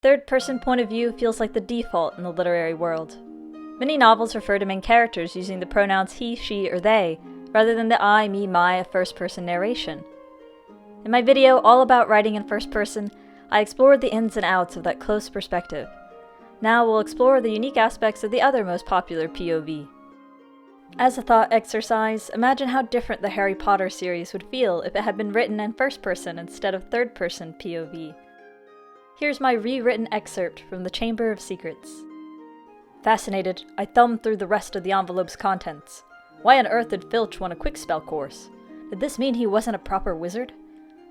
third-person point of view feels like the default in the literary world. Many novels refer to main characters using the pronouns he, she, or they, rather than the I, me, my first-person narration. In my video all about writing in first person, I explored the ins and outs of that close perspective. Now we'll explore the unique aspects of the other most popular POV. As a thought exercise, imagine how different the Harry Potter series would feel if it had been written in first person instead of third person POV. Here's my rewritten excerpt from The Chamber of Secrets. Fascinated, I thumbed through the rest of the envelope's contents. Why on earth did Filch want a quick spell course? Did this mean he wasn't a proper wizard?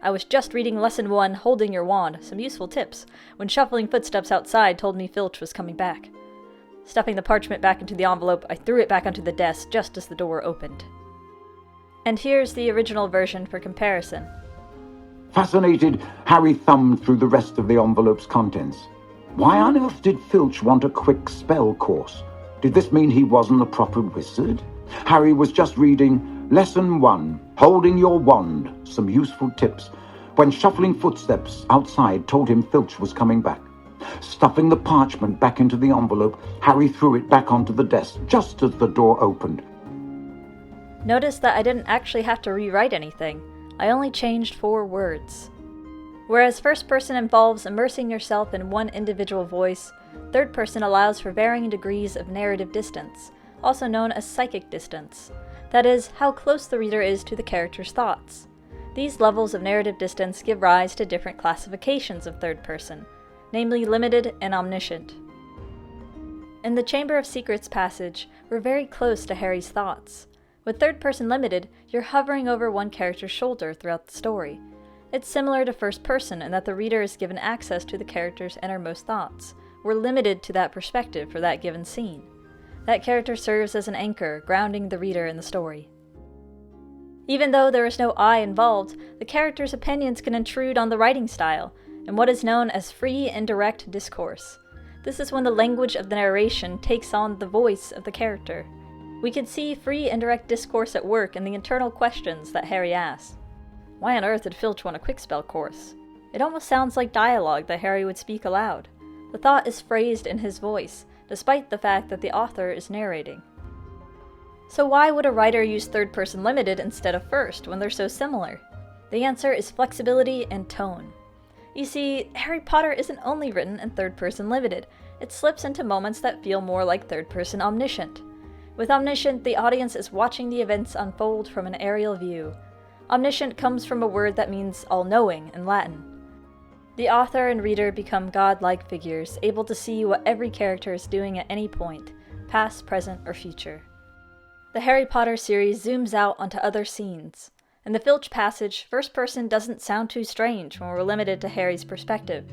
I was just reading Lesson 1, Holding Your Wand, some useful tips, when shuffling footsteps outside told me Filch was coming back. Stuffing the parchment back into the envelope, I threw it back onto the desk just as the door opened. And here's the original version for comparison. Fascinated, Harry thumbed through the rest of the envelope's contents. Why on earth did Filch want a quick spell course? Did this mean he wasn't a proper wizard? Harry was just reading Lesson 1, Holding Your Wand, some useful tips, when shuffling footsteps outside told him Filch was coming back. Stuffing the parchment back into the envelope, Harry threw it back onto the desk just as the door opened. Notice that I didn't actually have to rewrite anything. I only changed 4 words. Whereas first person involves immersing yourself in one individual voice, third person allows for varying degrees of narrative distance, also known as psychic distance. That is, how close the reader is to the character's thoughts. These levels of narrative distance give rise to different classifications of third person, namely limited and omniscient. In the Chamber of Secrets passage, we're very close to Harry's thoughts. With third person limited, you're hovering over one character's shoulder throughout the story. It's similar to first person in that the reader is given access to the character's innermost thoughts. We're limited to that perspective for that given scene. That character serves as an anchor, grounding the reader in the story. Even though there is no I involved, the character's opinions can intrude on the writing style, in what is known as free and direct discourse. This is when the language of the narration takes on the voice of the character. We can see free and direct discourse at work in the internal questions that Harry asks. Why on earth did Filch want a quick spell course? It almost sounds like dialogue that Harry would speak aloud. The thought is phrased in his voice, despite the fact that the author is narrating. So why would a writer use third person limited instead of first when they're so similar? The answer is flexibility and tone. You see, Harry Potter isn't only written in third person limited, it slips into moments that feel more like third person omniscient. With omniscient, the audience is watching the events unfold from an aerial view. Omniscient comes from a word that means all-knowing in Latin. The author and reader become godlike figures, able to see what every character is doing at any point, past, present, or future. The Harry Potter series zooms out onto other scenes. In the Filch passage, first person doesn't sound too strange when we're limited to Harry's perspective,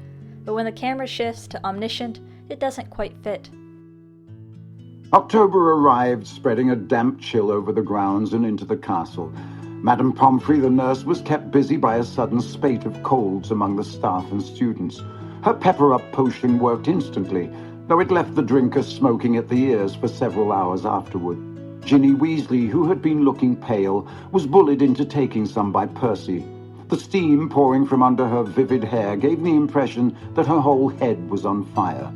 but when the camera shifts to omniscient, it doesn't quite fit. October arrived, spreading a damp chill over the grounds and into the castle. Madame Pomfrey, the nurse, was kept busy by a sudden spate of colds among the staff and students. Her pepper-up potion worked instantly, though it left the drinkers smoking at the ears for several hours afterward. Ginny Weasley, who had been looking pale, was bullied into taking some by Percy. The steam pouring from under her vivid hair gave the impression that her whole head was on fire.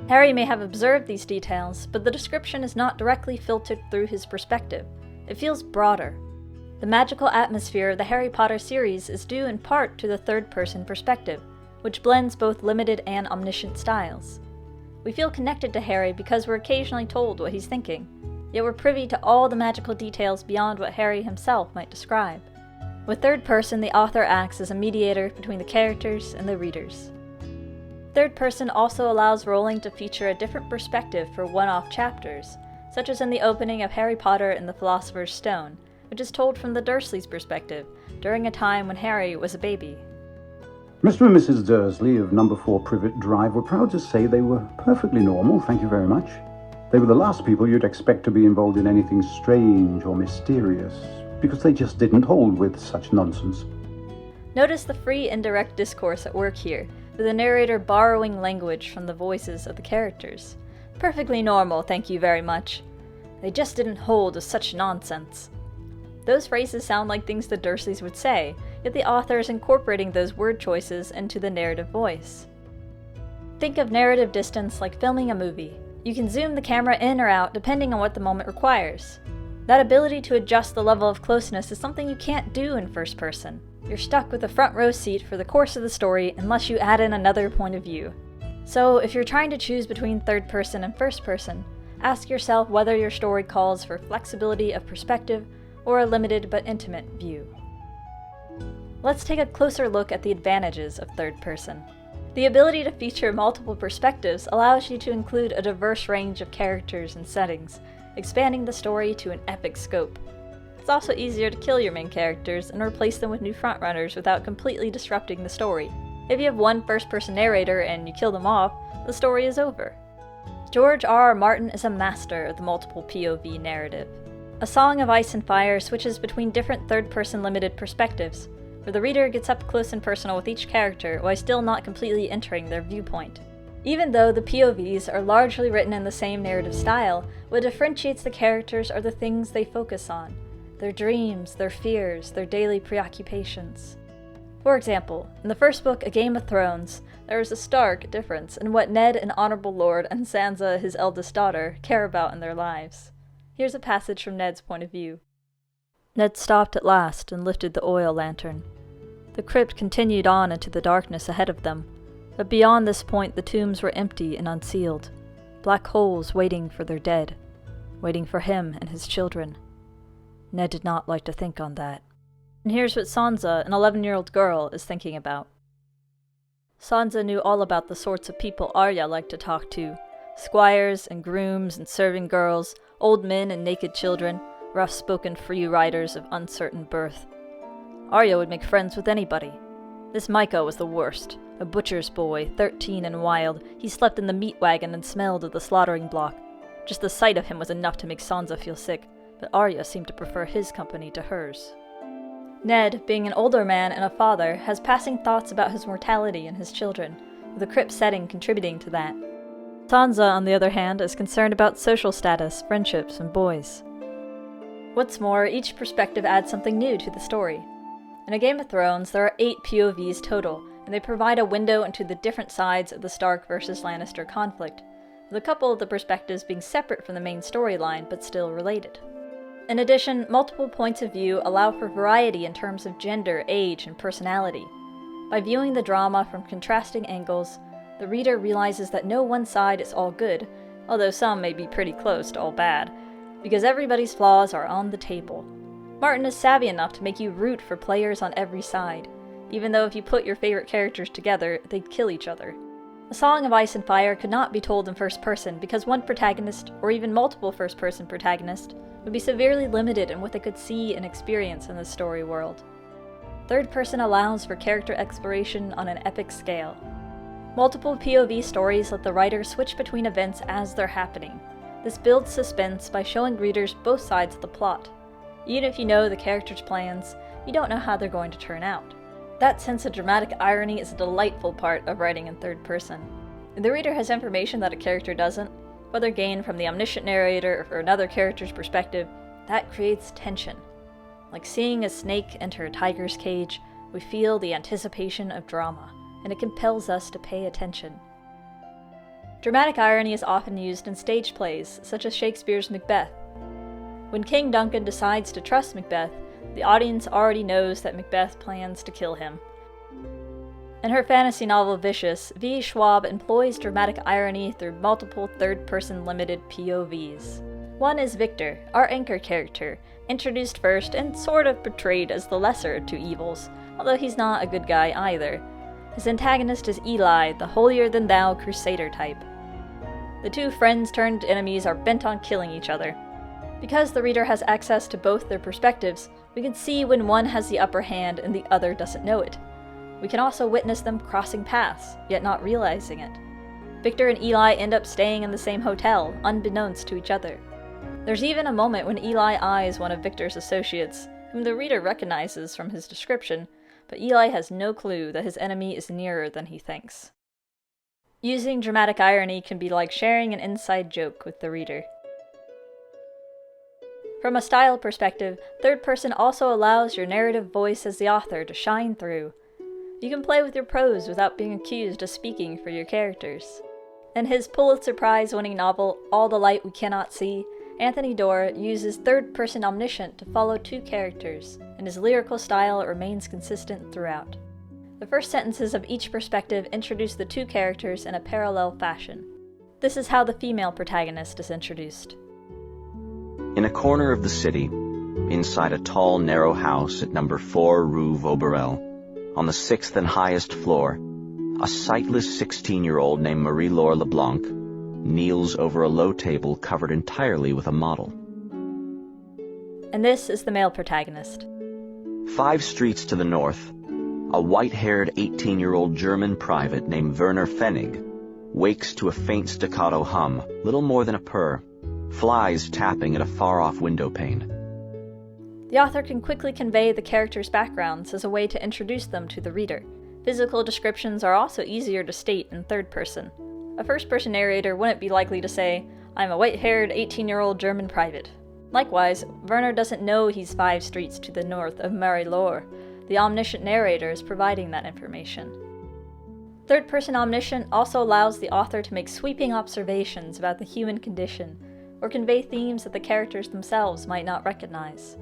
Harry may have observed these details, but the description is not directly filtered through his perspective. It feels broader. The magical atmosphere of the Harry Potter series is due in part to the third-person perspective, which blends both limited and omniscient styles. We feel connected to Harry because we're occasionally told what he's thinking, yet we're privy to all the magical details beyond what Harry himself might describe. With third person, the author acts as a mediator between the characters and the readers. Third person also allows Rowling to feature a different perspective for one-off chapters, such as in the opening of Harry Potter and the Philosopher's Stone, which is told from the Dursleys' perspective, during a time when Harry was a baby. Mr. and Mrs. Dursley of number 4 Privet Drive were proud to say they were perfectly normal, thank you very much. They were the last people you'd expect to be involved in anything strange or mysterious, because they just didn't hold with such nonsense. Notice the free indirect discourse at work here, with the narrator borrowing language from the voices of the characters. Perfectly normal, thank you very much. They just didn't hold with such nonsense. Those phrases sound like things the Dursleys would say, yet the author is incorporating those word choices into the narrative voice. Think of narrative distance like filming a movie. You can zoom the camera in or out depending on what the moment requires. That ability to adjust the level of closeness is something you can't do in first person. You're stuck with a front row seat for the course of the story unless you add in another point of view. So, if you're trying to choose between third person and first person, ask yourself whether your story calls for flexibility of perspective or a limited but intimate view. Let's take a closer look at the advantages of third person. The ability to feature multiple perspectives allows you to include a diverse range of characters and settings, expanding the story to an epic scope. It's also easier to kill your main characters and replace them with new frontrunners without completely disrupting the story. If you have one first-person narrator and you kill them off, the story is over. George R.R. Martin is a master of the multiple POV narrative. A Song of Ice and Fire switches between different third-person limited perspectives, where the reader gets up close and personal with each character while still not completely entering their viewpoint. Even though the POVs are largely written in the same narrative style, what differentiates the characters are the things they focus on: their dreams, their fears, their daily preoccupations. For example, in the first book, A Game of Thrones, there is a stark difference in what Ned, an honorable lord, and Sansa, his eldest daughter, care about in their lives. Here's a passage from Ned's point of view. Ned stopped at last and lifted the oil lantern. The crypt continued on into the darkness ahead of them, but beyond this point the tombs were empty and unsealed, black holes waiting for their dead, waiting for him and his children. Ned did not like to think on that. And here's what Sansa, an 11-year-old girl, is thinking about. Sansa knew all about the sorts of people Arya liked to talk to: squires and grooms and serving girls, old men and naked children, rough-spoken free riders of uncertain birth. Arya would make friends with anybody. This Micah was the worst. A butcher's boy, 13 and wild, he slept in the meat wagon and smelled of the slaughtering block. Just the sight of him was enough to make Sansa feel sick, but Arya seemed to prefer his company to hers. Ned, being an older man and a father, has passing thoughts about his mortality and his children, with the crypt setting contributing to that. Sansa, on the other hand, is concerned about social status, friendships, and boys. What's more, each perspective adds something new to the story. In A Game of Thrones, there are 8 POVs total, and they provide a window into the different sides of the Stark versus Lannister conflict, with a couple of the perspectives being separate from the main storyline but still related. In addition, multiple points of view allow for variety in terms of gender, age, and personality. By viewing the drama from contrasting angles, the reader realizes that no one side is all good, although some may be pretty close to all bad, because everybody's flaws are on the table. Martin is savvy enough to make you root for players on every side, even though if you put your favorite characters together, they'd kill each other. A Song of Ice and Fire could not be told in first person because one protagonist, or even multiple first-person protagonists, would be severely limited in what they could see and experience in the story world. Third person allows for character exploration on an epic scale. Multiple POV stories let the writer switch between events as they're happening. This builds suspense by showing readers both sides of the plot. Even if you know the characters' plans, you don't know how they're going to turn out. That sense of dramatic irony is a delightful part of writing in third person. If the reader has information that a character doesn't, whether gained from the omniscient narrator or from another character's perspective, that creates tension. Like seeing a snake enter a tiger's cage, we feel the anticipation of drama, and it compels us to pay attention. Dramatic irony is often used in stage plays, such as Shakespeare's Macbeth. When King Duncan decides to trust Macbeth, the audience already knows that Macbeth plans to kill him. In her fantasy novel Vicious, V. Schwab employs dramatic irony through multiple third-person limited POVs. One is Victor, our anchor character, introduced first and sort of portrayed as the lesser of two evils, although he's not a good guy either. His antagonist is Eli, the holier-than-thou crusader type. The two friends-turned-enemies are bent on killing each other. Because the reader has access to both their perspectives, we can see when one has the upper hand and the other doesn't know it. We can also witness them crossing paths, yet not realizing it. Victor and Eli end up staying in the same hotel, unbeknownst to each other. There's even a moment when Eli eyes one of Victor's associates, whom the reader recognizes from his description, but Eli has no clue that his enemy is nearer than he thinks. Using dramatic irony can be like sharing an inside joke with the reader. From a style perspective, third person also allows your narrative voice as the author to shine through. You can play with your prose without being accused of speaking for your characters. In his Pulitzer Prize-winning novel, All the Light We Cannot See, Anthony Doerr uses third-person Omniscient to follow two characters, and his lyrical style remains consistent throughout. The first sentences of each perspective introduce the two characters in a parallel fashion. This is how the female protagonist is introduced. In a corner of the city, inside a tall, narrow house at number 4 Rue Vauberel, on the 6th and highest floor, a sightless 16-year-old named Marie-Laure Leblanc kneels over a low table covered entirely with a model. And this is the male protagonist. 5 streets to the north, a white-haired 18-year-old German private named Werner Pfennig wakes to a faint staccato hum, little more than a purr, flies tapping at a far-off window pane. The author can quickly convey the characters' backgrounds as a way to introduce them to the reader. Physical descriptions are also easier to state in third person. A first-person narrator wouldn't be likely to say, "I'm a white-haired 18-year-old German private." Likewise, Werner doesn't know he's 5 streets to the north of Marie-Laure. The omniscient narrator is providing that information. Third-person Omniscient also allows the author to make sweeping observations about the human condition, or convey themes that the characters themselves might not recognize.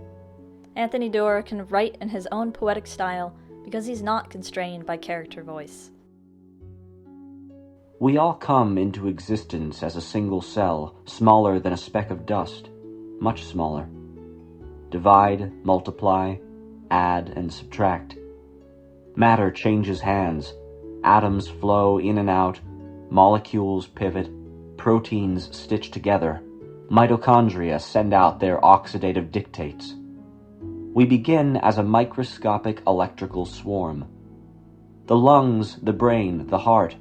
Anthony Doerr can write in his own poetic style because he's not constrained by character voice. We all come into existence as a single cell, smaller than a speck of dust, much smaller. Divide, multiply, add, and subtract. Matter changes hands. Atoms flow in and out. Molecules pivot. Proteins stitch together. Mitochondria send out their oxidative dictates. We begin as a microscopic electrical swarm. The lungs, the brain, the heart.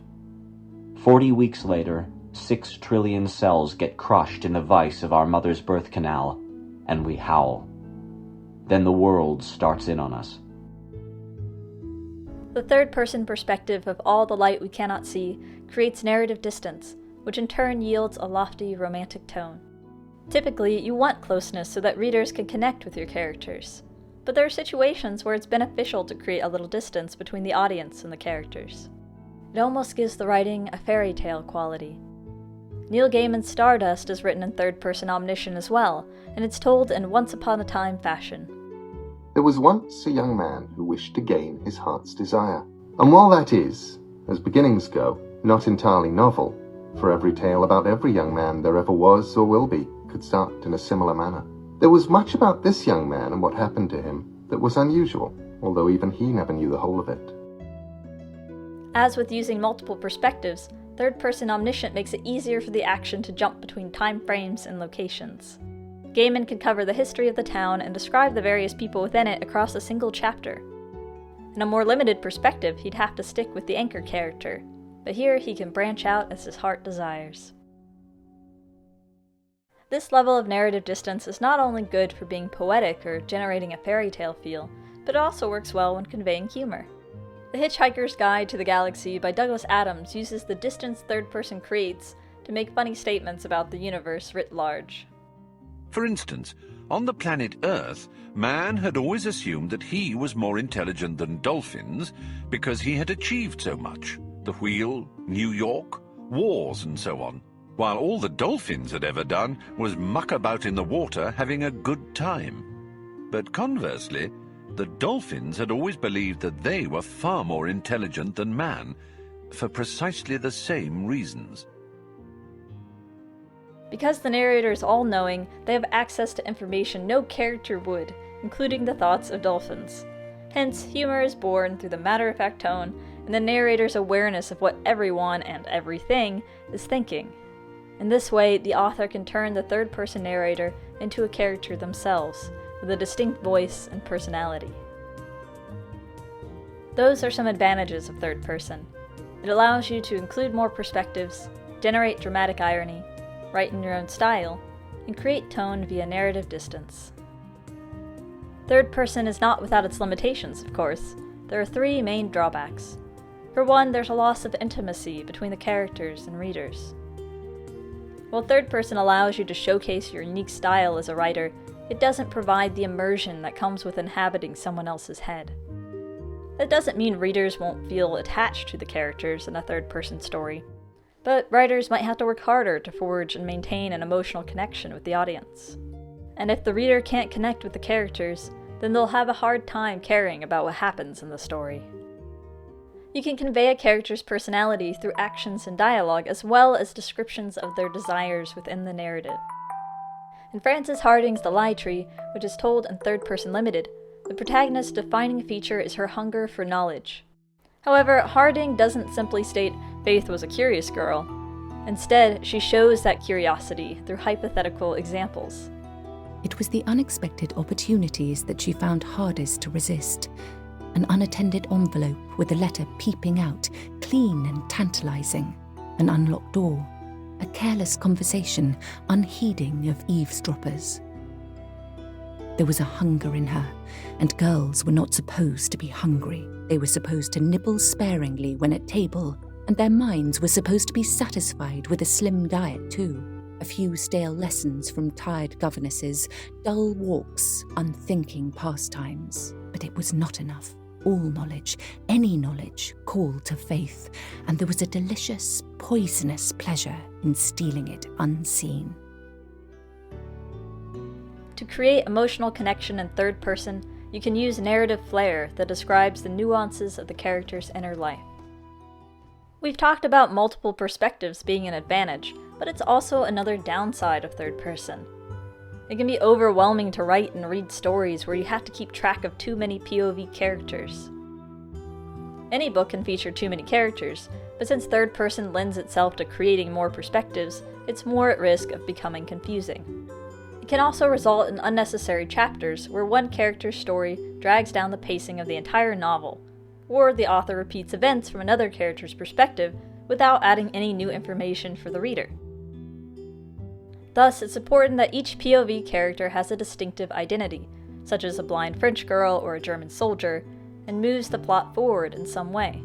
40 weeks later, 6 trillion cells get crushed in the vise of our mother's birth canal, and we howl. Then the world starts in on us. The third-person perspective of All the Light We Cannot See creates narrative distance, which in turn yields a lofty, romantic tone. Typically, you want closeness so that readers can connect with your characters, but there are situations where it's beneficial to create a little distance between the audience and the characters. It almost gives the writing a fairy tale quality. Neil Gaiman's Stardust is written in third-person Omniscient as well, and it's told in once-upon-a-time fashion. There was once a young man who wished to gain his heart's desire. And while that is, as beginnings go, not entirely novel, for every tale about every young man there ever was or will be could start in a similar manner. There was much about this young man and what happened to him that was unusual, although even he never knew the whole of it. As with using multiple perspectives, third-person Omniscient makes it easier for the action to jump between time frames and locations. Gaiman could cover the history of the town and describe the various people within it across a single chapter. In a more limited perspective, he'd have to stick with the anchor character, but here he can branch out as his heart desires. This level of narrative distance is not only good for being poetic or generating a fairy tale feel, but it also works well when conveying humor. The Hitchhiker's Guide to the Galaxy by Douglas Adams uses the distance third person creates to make funny statements about the universe writ large. For instance, on the planet Earth, man had always assumed that he was more intelligent than dolphins because he had achieved so much. The wheel, New York, wars and so on. While all the dolphins had ever done was muck about in the water having a good time. But conversely, the dolphins had always believed that they were far more intelligent than man, for precisely the same reasons. Because the narrator is all-knowing, they have access to information no character would, including the thoughts of dolphins. Hence, humor is born through the matter-of-fact tone and the narrator's awareness of what everyone and everything is thinking. In this way, the author can turn the third-person narrator into a character themselves, with a distinct voice and personality. Those are some advantages of third person. It allows you to include more perspectives, generate dramatic irony, write in your own style, and create tone via narrative distance. Third person is not without its limitations, of course. There are 3 main drawbacks. For one, there's a loss of intimacy between the characters and readers. While third person allows you to showcase your unique style as a writer, it doesn't provide the immersion that comes with inhabiting someone else's head. That doesn't mean readers won't feel attached to the characters in a third-person story, but writers might have to work harder to forge and maintain an emotional connection with the audience. And if the reader can't connect with the characters, then they'll have a hard time caring about what happens in the story. You can convey a character's personality through actions and dialogue, as well as descriptions of their desires within the narrative. In Frances Harding's The Lie Tree, which is told in third-person limited, the protagonist's defining feature is her hunger for knowledge. However, Harding doesn't simply state Faith was a curious girl. Instead, she shows that curiosity through hypothetical examples. It was the unexpected opportunities that she found hardest to resist. An unattended envelope with a letter peeping out, clean and tantalizing. An unlocked door. A careless conversation, unheeding of eavesdroppers. There was a hunger in her, and girls were not supposed to be hungry. They were supposed to nibble sparingly when at table, and their minds were supposed to be satisfied with a slim diet too. A few stale lessons from tired governesses, dull walks, unthinking pastimes. But it was not enough. All knowledge, any knowledge, called to faith, and there was a delicious, poisonous pleasure in stealing it unseen. To create emotional connection in third person, you can use narrative flair that describes the nuances of the character's inner life. We've talked about multiple perspectives being an advantage, but it's also another downside of third person. It can be overwhelming to write and read stories where you have to keep track of too many POV characters. Any book can feature too many characters, but since third person lends itself to creating more perspectives, it's more at risk of becoming confusing. It can also result in unnecessary chapters where one character's story drags down the pacing of the entire novel, or the author repeats events from another character's perspective without adding any new information for the reader. Thus, it's important that each POV character has a distinctive identity, such as a blind French girl or a German soldier, and moves the plot forward in some way.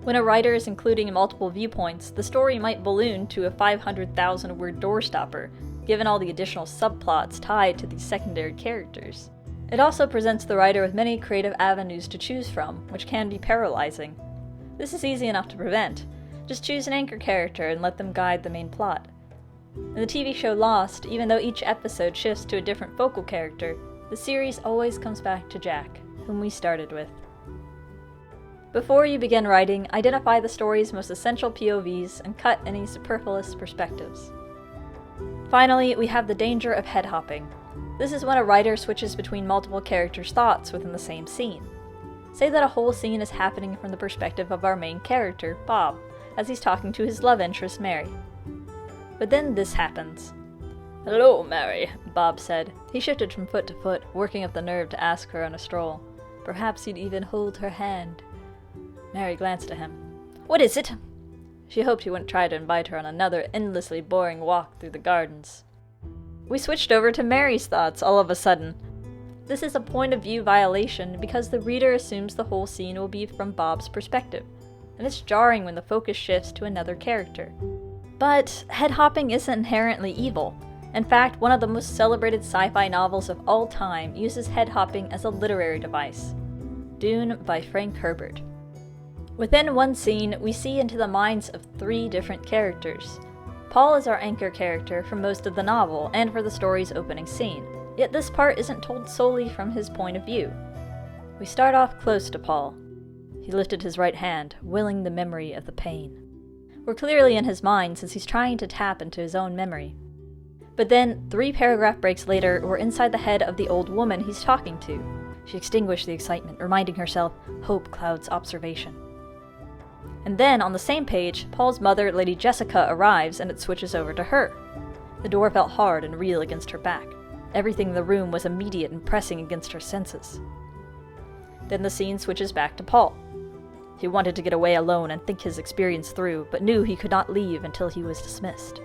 When a writer is including multiple viewpoints, the story might balloon to a 500,000-word doorstopper, given all the additional subplots tied to these secondary characters. It also presents the writer with many creative avenues to choose from, which can be paralyzing. This is easy enough to prevent. Just choose an anchor character and let them guide the main plot. In the TV show Lost, even though each episode shifts to a different focal character, the series always comes back to Jack, whom we started with. Before you begin writing, identify the story's most essential POVs and cut any superfluous perspectives. Finally, we have the danger of head hopping. This is when a writer switches between multiple characters' thoughts within the same scene. Say that a whole scene is happening from the perspective of our main character, Bob, as he's talking to his love interest, Mary. But then this happens. "Hello, Mary," Bob said. He shifted from foot to foot, working up the nerve to ask her on a stroll. Perhaps he'd even hold her hand. Mary glanced at him. "What is it?" She hoped he wouldn't try to invite her on another endlessly boring walk through the gardens. We switched over to Mary's thoughts all of a sudden. This is a point of view violation because the reader assumes the whole scene will be from Bob's perspective, and it's jarring when the focus shifts to another character. But head hopping isn't inherently evil. In fact, one of the most celebrated sci-fi novels of all time uses head hopping as a literary device. Dune by Frank Herbert. Within one scene, we see into the minds of 3 different characters. Paul is our anchor character for most of the novel and for the story's opening scene, yet this part isn't told solely from his point of view. We start off close to Paul. He lifted his right hand, willing the memory of the pain. We're clearly in his mind since he's trying to tap into his own memory. But then, 3 paragraph breaks later, we're inside the head of the old woman he's talking to. She extinguished the excitement, reminding herself, hope clouds observation. And then, on the same page, Paul's mother, Lady Jessica, arrives and it switches over to her. The door felt hard and real against her back. Everything in the room was immediate and pressing against her senses. Then the scene switches back to Paul. He wanted to get away alone and think his experience through, but knew he could not leave until he was dismissed.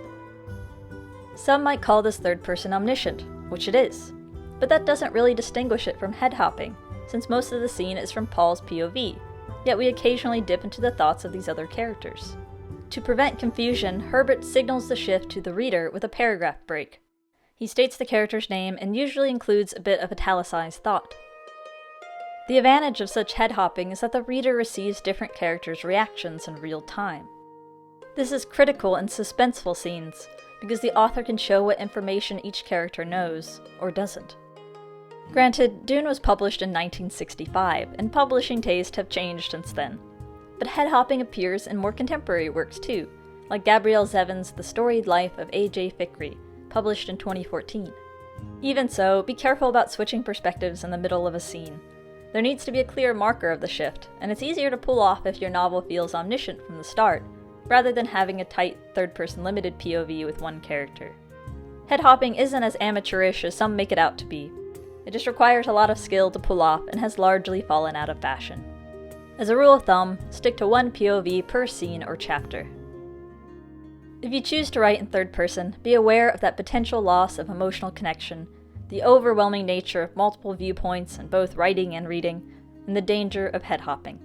Some might call this third person omniscient, which it is. But that doesn't really distinguish it from head hopping, since most of the scene is from Paul's POV, yet we occasionally dip into the thoughts of these other characters. To prevent confusion, Herbert signals the shift to the reader with a paragraph break. He states the character's name and usually includes a bit of italicized thought. The advantage of such head hopping is that the reader receives different characters' reactions in real time. This is critical in suspenseful scenes, because the author can show what information each character knows, or doesn't. Granted, Dune was published in 1965, and publishing tastes have changed since then. But head hopping appears in more contemporary works too, like Gabrielle Zevin's The Storied Life of A.J. Fikry, published in 2014. Even so, be careful about switching perspectives in the middle of a scene. There needs to be a clear marker of the shift, and it's easier to pull off if your novel feels omniscient from the start, rather than having a tight, third-person limited POV with one character. Head hopping isn't as amateurish as some make it out to be. It just requires a lot of skill to pull off and has largely fallen out of fashion. As a rule of thumb, stick to one POV per scene or chapter. If you choose to write in third person, be aware of that potential loss of emotional connection, the overwhelming nature of multiple viewpoints in both writing and reading, and the danger of head hopping.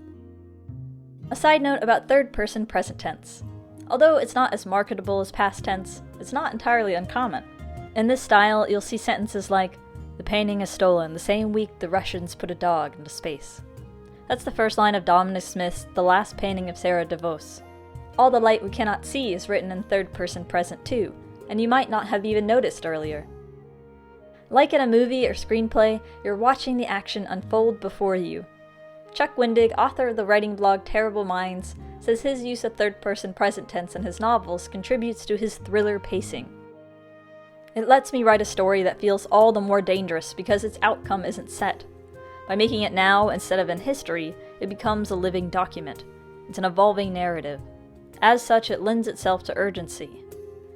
A side note about third person present tense. Although it's not as marketable as past tense, it's not entirely uncommon. In this style, you'll see sentences like, "The painting is stolen the same week the Russians put a dog into space." That's the first line of Dominic Smith's The Last Painting of Sarah DeVos. All the light we cannot see is written in third person present too, and you might not have even noticed earlier. Like in a movie or screenplay, you're watching the action unfold before you. Chuck Wendig, author of the writing blog Terrible Minds, says his use of third person present tense in his novels contributes to his thriller pacing. It lets me write a story that feels all the more dangerous because its outcome isn't set. By making it now instead of in history, it becomes a living document. It's an evolving narrative. As such, it lends itself to urgency.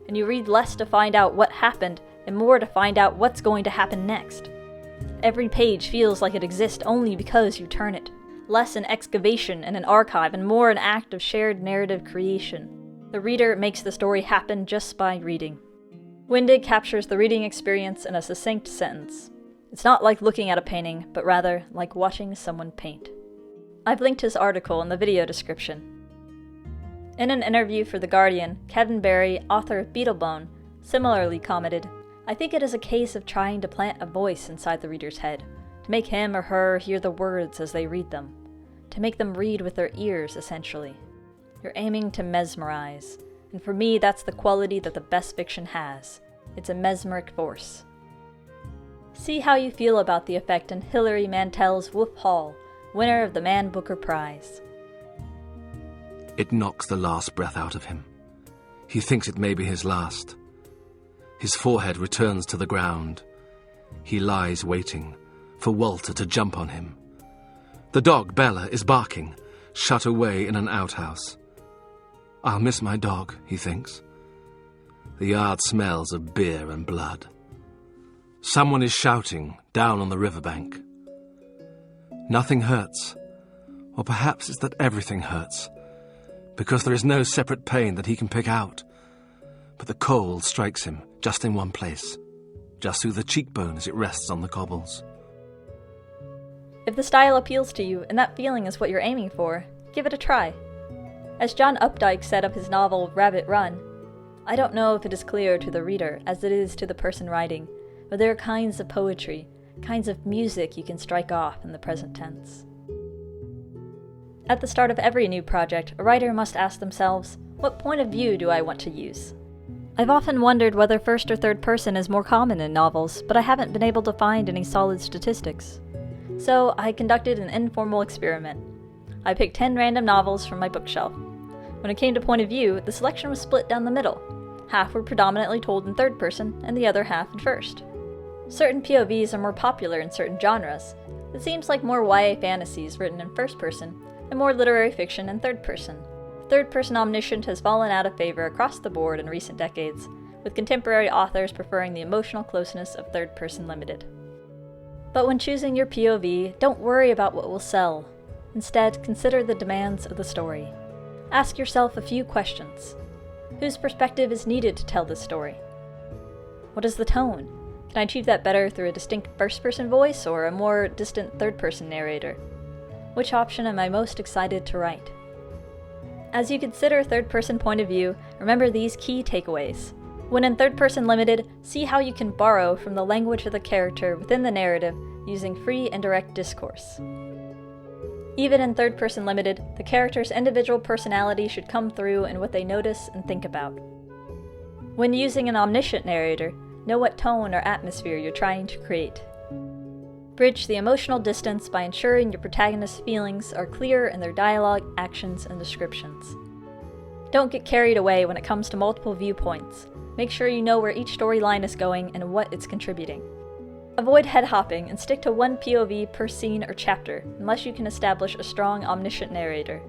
And you read less to find out what happened and more to find out what's going to happen next. Every page feels like it exists only because you turn it. Less an excavation in an archive and more an act of shared narrative creation. The reader makes the story happen just by reading. Wendig captures the reading experience in a succinct sentence. It's not like looking at a painting, but rather like watching someone paint. I've linked his article in the video description. In an interview for The Guardian, Kevin Barry, author of Beetlebone, similarly commented, "I think it is a case of trying to plant a voice inside the reader's head, to make him or her hear the words as they read them, to make them read with their ears, essentially. You're aiming to mesmerize, and for me that's the quality that the best fiction has. It's a mesmeric force." See how you feel about the effect in Hilary Mantel's Wolf Hall, winner of the Man Booker Prize. It knocks the last breath out of him. He thinks it may be his last. His forehead returns to the ground. He lies waiting for Walter to jump on him. The dog, Bella, is barking, shut away in an outhouse. I'll miss my dog, he thinks. The yard smells of beer and blood. Someone is shouting down on the riverbank. Nothing hurts, or perhaps it's that everything hurts, because there is no separate pain that he can pick out. But the cold strikes him just in one place, just through the cheekbone as it rests on the cobbles. If the style appeals to you and that feeling is what you're aiming for, give it a try. As John Updike said of his novel Rabbit Run, "I don't know if it is clear to the reader as it is to the person writing, but there are kinds of poetry, kinds of music you can strike off in the present tense." At the start of every new project, a writer must ask themselves, what point of view do I want to use? I've often wondered whether first or third person is more common in novels, but I haven't been able to find any solid statistics. So I conducted an informal experiment. I picked 10 random novels from my bookshelf. When it came to point of view, the selection was split down the middle. Half were predominantly told in third person, and the other half in first. Certain POVs are more popular in certain genres. It seems like more YA fantasies written in first person, and more literary fiction in third person. Third-person omniscient has fallen out of favor across the board in recent decades, with contemporary authors preferring the emotional closeness of third-person limited. But when choosing your POV, don't worry about what will sell. Instead, consider the demands of the story. Ask yourself a few questions. Whose perspective is needed to tell this story? What is the tone? Can I achieve that better through a distinct first-person voice or a more distant third-person narrator? Which option am I most excited to write? As you consider third-person point of view, remember these key takeaways. When in third-person limited, see how you can borrow from the language of the character within the narrative using free and direct discourse. Even in third-person limited, the character's individual personality should come through in what they notice and think about. When using an omniscient narrator, know what tone or atmosphere you're trying to create. Bridge the emotional distance by ensuring your protagonist's feelings are clear in their dialogue, actions, and descriptions. Don't get carried away when it comes to multiple viewpoints. Make sure you know where each storyline is going and what it's contributing. Avoid head-hopping and stick to one POV per scene or chapter, unless you can establish a strong omniscient narrator.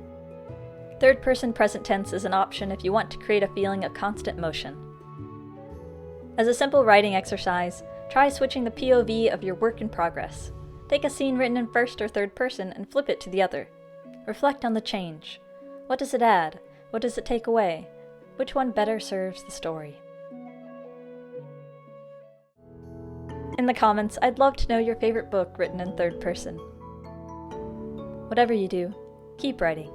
Third-person present tense is an option if you want to create a feeling of constant motion. As a simple writing exercise, try switching the POV of your work in progress. Take a scene written in first or third person and flip it to the other. Reflect on the change. What does it add? What does it take away? Which one better serves the story? In the comments, I'd love to know your favorite book written in third person. Whatever you do, keep writing.